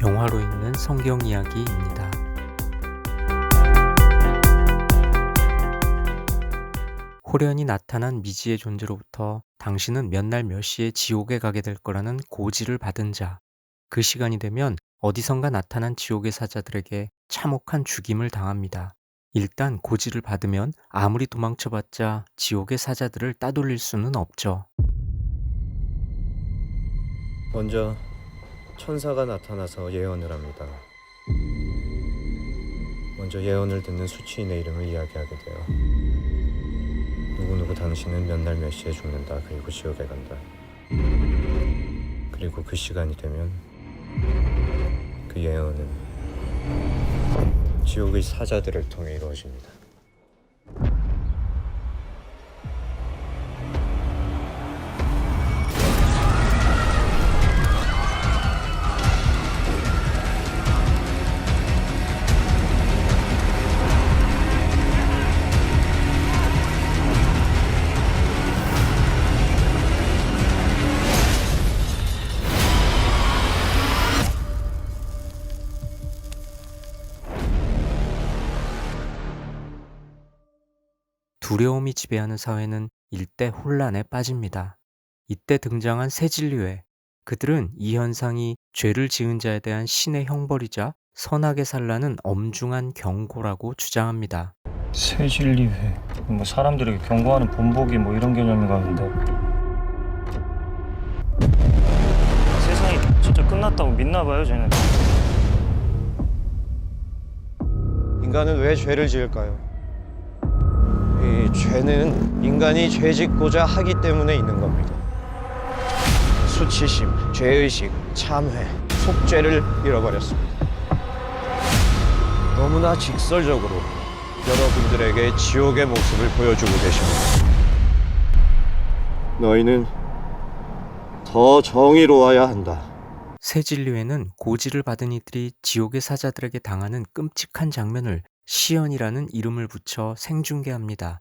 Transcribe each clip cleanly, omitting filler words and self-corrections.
영화로 읽는 성경 이야기입니다. 호련히 나타난 미지의 존재로부터 당신은 몇 날 몇 시에 지옥에 가게 될 거라는 고지를 받은 자. 그 시간이 되면 어디선가 나타난 지옥의 사자들에게 참혹한 죽임을 당합니다. 일단 고지를 받으면 아무리 도망쳐봤자 지옥의 사자들을 따돌릴 수는 없죠. 먼저 천사가 나타나서 예언을 합니다. 먼저 예언을 듣는 수치인의 이름을 이야기하게 돼요. 누구누구 당신은 몇 날 몇 시에 죽는다. 그리고 지옥에 간다. 그리고 그 시간이 되면 그 예언은 지옥의 사자들을 통해 이루어집니다. 두려움이 지배하는 사회는 일대 혼란에 빠집니다. 이때 등장한 새 진리회. 그들은 이 현상이 죄를 지은 자에 대한 신의 형벌이자 선하게 살라는 엄중한 경고라고 주장합니다. 새진리회 사람들에게 경고하는 본보기 이런 개념인가 본데. 세상이 진짜 끝났다고 믿나 봐요, 쟤는. 인간은 왜 죄를 지을까요? 이 죄는 인간이 죄 짓고자 하기 때문에 있는 겁니다. 수치심, 죄의식, 참회, 속죄를 잃어버렸습니다. 너무나 직설적으로 여러분들에게 지옥의 모습을 보여주고 계십니다. 너희는 더 정의로워야 한다. 새 진리회는 고지를 받은 이들이 지옥의 사자들에게 당하는 끔찍한 장면을 시연이라는 이름을 붙여 생중계합니다.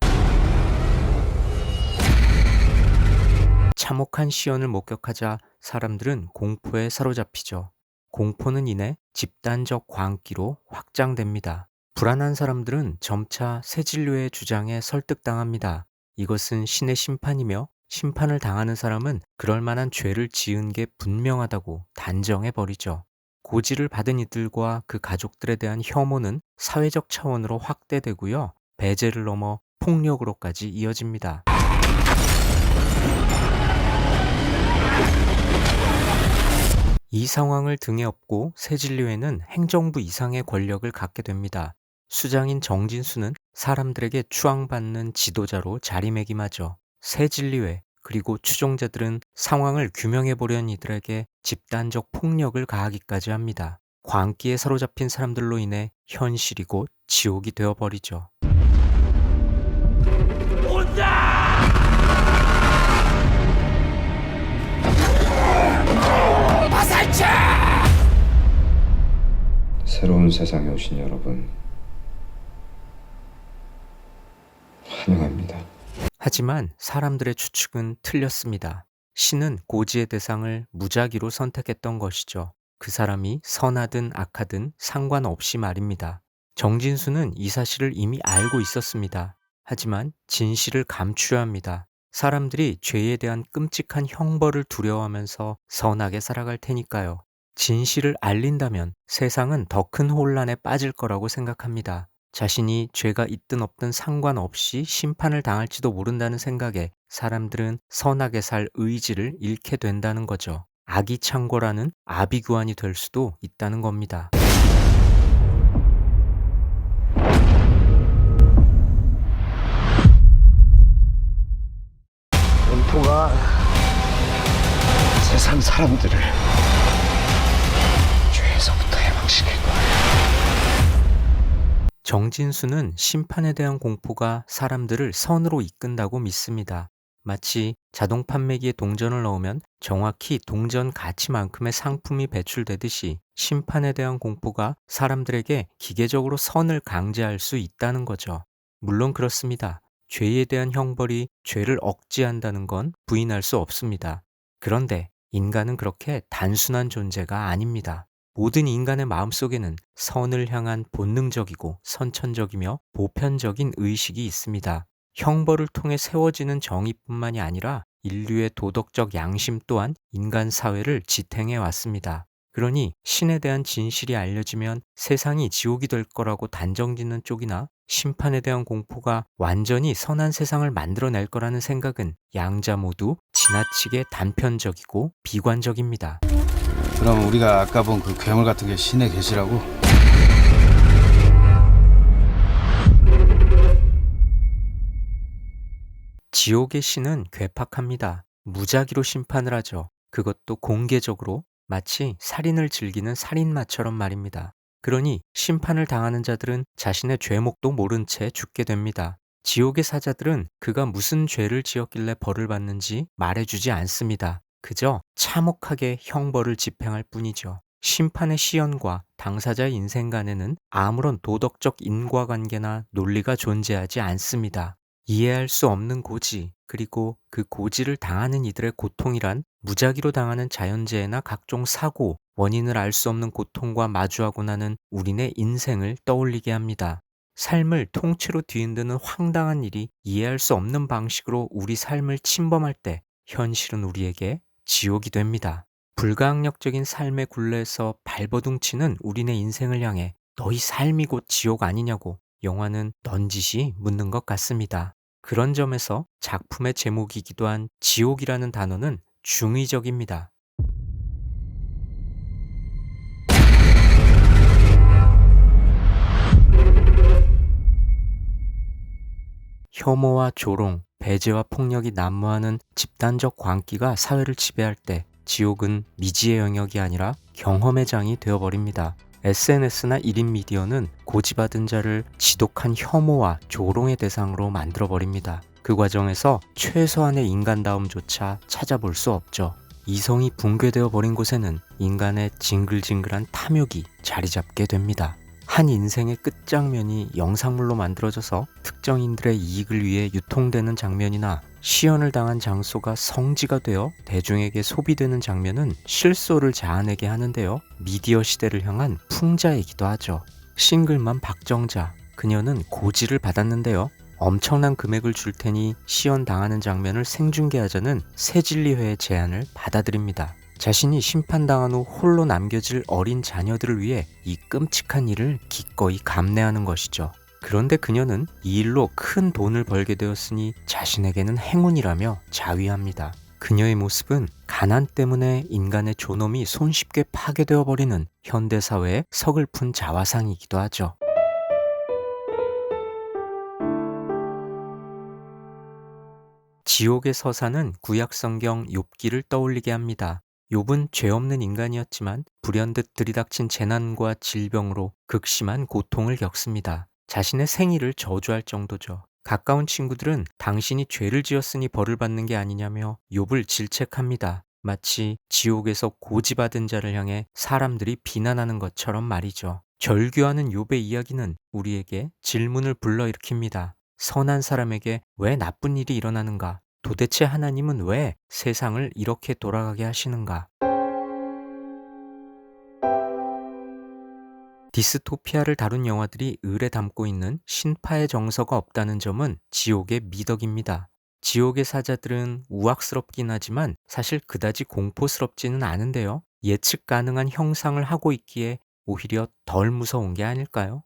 참혹한 시연을 목격하자 사람들은 공포에 사로잡히죠. 공포는 이내 집단적 광기로 확장됩니다. 불안한 사람들은 점차 새 진리회의 주장에 설득당합니다. 이것은 신의 심판이며 심판을 당하는 사람은 그럴 만한 죄를 지은 게 분명하다고 단정해버리죠. 고지를 받은 이들과 그 가족들에 대한 혐오는 사회적 차원으로 확대되고요. 배제를 넘어 폭력으로까지 이어집니다. 이 상황을 등에 업고 새진리회는 행정부 이상의 권력을 갖게 됩니다. 수장인 정진수는 사람들에게 추앙받는 지도자로 자리매김하죠. 새진리회 그리고 추종자들은 상황을 규명해보려는 이들에게 집단적 폭력을 가하기까지 합니다. 광기에 사로잡힌 사람들로 인해 현실이 곧 지옥이 되어버리죠. 새로운 세상에 오신 여러분, 환영합니다. 하지만 사람들의 추측은 틀렸습니다. 신은 고지의 대상을 무작위로 선택했던 것이죠. 그 사람이 선하든 악하든 상관없이 말입니다. 정진수는 이 사실을 이미 알고 있었습니다. 하지만 진실을 감추려 합니다. 사람들이 죄에 대한 끔찍한 형벌을 두려워하면서 선하게 살아갈 테니까요. 진실을 알린다면 세상은 더 큰 혼란에 빠질 거라고 생각합니다. 자신이 죄가 있든 없든 상관없이 심판을 당할지도 모른다는 생각에 사람들은 선하게 살 의지를 잃게 된다는 거죠. 아기창고라는 아비규환이 될 수도 있다는 겁니다. 공포가 세상 사람들을 죄에서부터 해방시킬 거야. 정진수는 심판에 대한 공포가 사람들을 선으로 이끈다고 믿습니다. 마치 자동 판매기에 동전을 넣으면 정확히 동전 가치만큼의 상품이 배출되듯이 심판에 대한 공포가 사람들에게 기계적으로 선을 강제할 수 있다는 거죠. 물론 그렇습니다. 죄에 대한 형벌이 죄를 억제한다는 건 부인할 수 없습니다. 그런데 인간은 그렇게 단순한 존재가 아닙니다. 모든 인간의 마음속에는 선을 향한 본능적이고 선천적이며 보편적인 의식이 있습니다. 형벌을 통해 세워지는 정의뿐만이 아니라 인류의 도덕적 양심 또한 인간 사회를 지탱해 왔습니다. 그러니 신에 대한 진실이 알려지면 세상이 지옥이 될 거라고 단정짓는 쪽이나 심판에 대한 공포가 완전히 선한 세상을 만들어낼 거라는 생각은 양자 모두 지나치게 단편적이고 비관적입니다. 그럼 우리가 아까 본 그 괴물 같은 게 신의 계시라고? 지옥의 신은 괴팍합니다. 무작위로 심판을 하죠. 그것도 공개적으로 마치 살인을 즐기는 살인마처럼 말입니다. 그러니 심판을 당하는 자들은 자신의 죄목도 모른 채 죽게 됩니다. 지옥의 사자들은 그가 무슨 죄를 지었길래 벌을 받는지 말해주지 않습니다. 그저 참혹하게 형벌을 집행할 뿐이죠. 심판의 시연과 당사자의 인생 간에는 아무런 도덕적 인과관계나 논리가 존재하지 않습니다. 이해할 수 없는 고지, 그리고 그 고지를 당하는 이들의 고통이란 무작위로 당하는 자연재해나 각종 사고, 원인을 알 수 없는 고통과 마주하고 나는 우리네 인생을 떠올리게 합니다. 삶을 통째로 뒤흔드는 황당한 일이 이해할 수 없는 방식으로 우리 삶을 침범할 때 현실은 우리에게 지옥이 됩니다. 불가항력적인 삶의 굴레에서 발버둥치는 우리네 인생을 향해 너희 삶이 곧 지옥 아니냐고 영화는 넌지시 묻는 것 같습니다. 그런 점에서 작품의 제목이기도 한 지옥이라는 단어는 중의적입니다. 혐오와 조롱, 배제와 폭력이 난무하는 집단적 광기가 사회를 지배할 때 지옥은 미지의 영역이 아니라 경험의 장이 되어버립니다. SNS나 1인 미디어는 고지받은 자를 지독한 혐오와 조롱의 대상으로 만들어버립니다. 그 과정에서 최소한의 인간다움조차 찾아볼 수 없죠. 이성이 붕괴되어 버린 곳에는 인간의 징글징글한 탐욕이 자리 잡게 됩니다. 한 인생의 끝장면이 영상물로 만들어져서 특정인들의 이익을 위해 유통되는 장면이나 시연을 당한 장소가 성지가 되어 대중에게 소비되는 장면은 실소를 자아내게 하는데요. 미디어 시대를 향한 풍자이기도 하죠. 싱글맘 박정자, 그녀는 고지를 받았는데요. 엄청난 금액을 줄 테니 시연 당하는 장면을 생중계하자는 새진리회의 제안을 받아들입니다. 자신이 심판당한 후 홀로 남겨질 어린 자녀들을 위해 이 끔찍한 일을 기꺼이 감내하는 것이죠. 그런데 그녀는 이 일로 큰 돈을 벌게 되었으니 자신에게는 행운이라며 자위합니다. 그녀의 모습은 가난 때문에 인간의 존엄이 손쉽게 파괴되어 버리는 현대사회의 서글픈 자화상이기도 하죠. 지옥의 서사는 구약성경 욥기를 떠올리게 합니다. 욥은 죄 없는 인간이었지만 불현듯 들이닥친 재난과 질병으로 극심한 고통을 겪습니다. 자신의 생일을 저주할 정도죠. 가까운 친구들은 당신이 죄를 지었으니 벌을 받는 게 아니냐며 욥을 질책합니다. 마치 지옥에서 고지받은 자를 향해 사람들이 비난하는 것처럼 말이죠. 절규하는 욥의 이야기는 우리에게 질문을 불러일으킵니다. 선한 사람에게 왜 나쁜 일이 일어나는가? 도대체 하나님은 왜 세상을 이렇게 돌아가게 하시는가? 디스토피아를 다룬 영화들이 을에 담고 있는 신파의 정서가 없다는 점은 지옥의 미덕입니다. 지옥의 사자들은 우악스럽긴 하지만 사실 그다지 공포스럽지는 않은데요. 예측 가능한 형상을 하고 있기에 오히려 덜 무서운 게 아닐까요?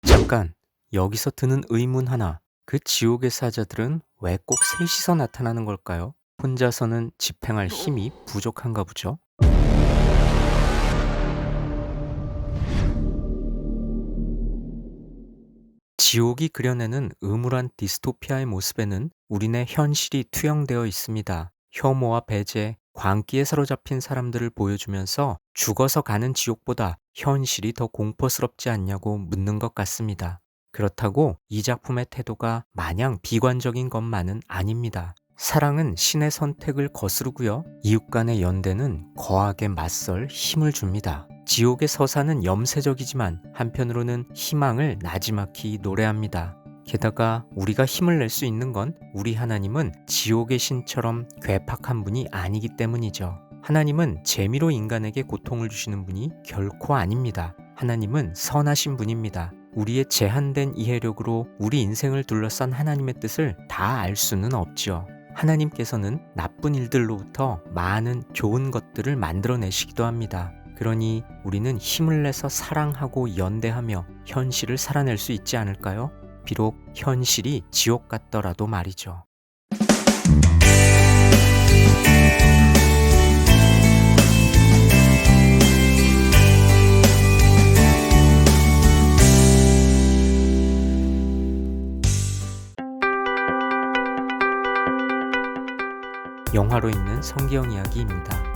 잠깐, 여기서 드는 의문 하나. 그 지옥의 사자들은 왜 꼭 셋이서 나타나는 걸까요? 혼자서는 집행할 힘이 부족한가 보죠? 지옥이 그려내는 음울한 디스토피아의 모습에는 우리네 현실이 투영되어 있습니다. 혐오와 배제, 광기에 사로잡힌 사람들을 보여주면서 죽어서 가는 지옥보다 현실이 더 공포스럽지 않냐고 묻는 것 같습니다. 그렇다고 이 작품의 태도가 마냥 비관적인 것만은 아닙니다. 사랑은 신의 선택을 거스르고요. 이웃 간의 연대는 거하게 맞설 힘을 줍니다. 지옥의 서사는 염세적이지만 한편으로는 희망을 나지막히 노래합니다. 게다가 우리가 힘을 낼 수 있는 건 우리 하나님은 지옥의 신처럼 괴팍한 분이 아니기 때문이죠. 하나님은 재미로 인간에게 고통을 주시는 분이 결코 아닙니다. 하나님은 선하신 분입니다. 우리의 제한된 이해력으로 우리 인생을 둘러싼 하나님의 뜻을 다 알 수는 없지요. 하나님께서는 나쁜 일들로부터 많은 좋은 것들을 만들어내시기도 합니다. 그러니 우리는 힘을 내서 사랑하고 연대하며 현실을 살아낼 수 있지 않을까요? 비록 현실이 지옥 같더라도 말이죠. 영화로 있는 성경 이야기입니다.